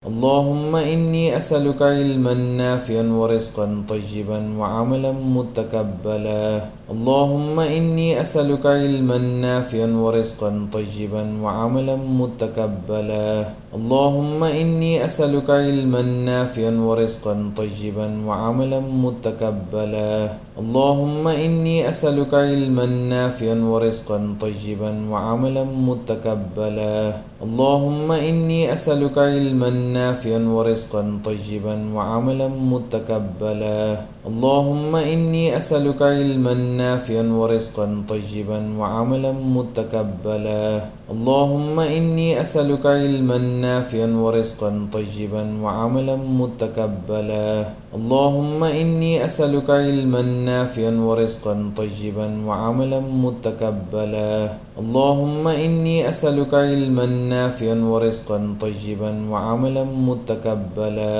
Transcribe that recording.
اللهم إني أسألك علما نافعا ورزقا طيبا وعملا متقبلا. اللهم إني أسألك علما نافعا ورزقا طيبا وعملا متقبلا. اللهم إني أسألك علما نافعا ورزقا طيبا وعملا متقبلا. اللهم إني أسألك علما نافعا ورزقا طيبا وعملا متقبلا. اللهم إني أسألك علما نافعا ورزقا طيبا وعملا متقبلا. اللهم إني أسألك علما نافعا ورزقا طيبا وعملا متقبلا. اللهم إني أسألك علما نافعا ورزقا طيبا وعملا متقبلا. اللهم إني أسألك علما نافعا ورزقا طيبا وعملا متقبلا. اللهم إني أسألك علما نافعا ورزقا طيبا وعملا متقبلا.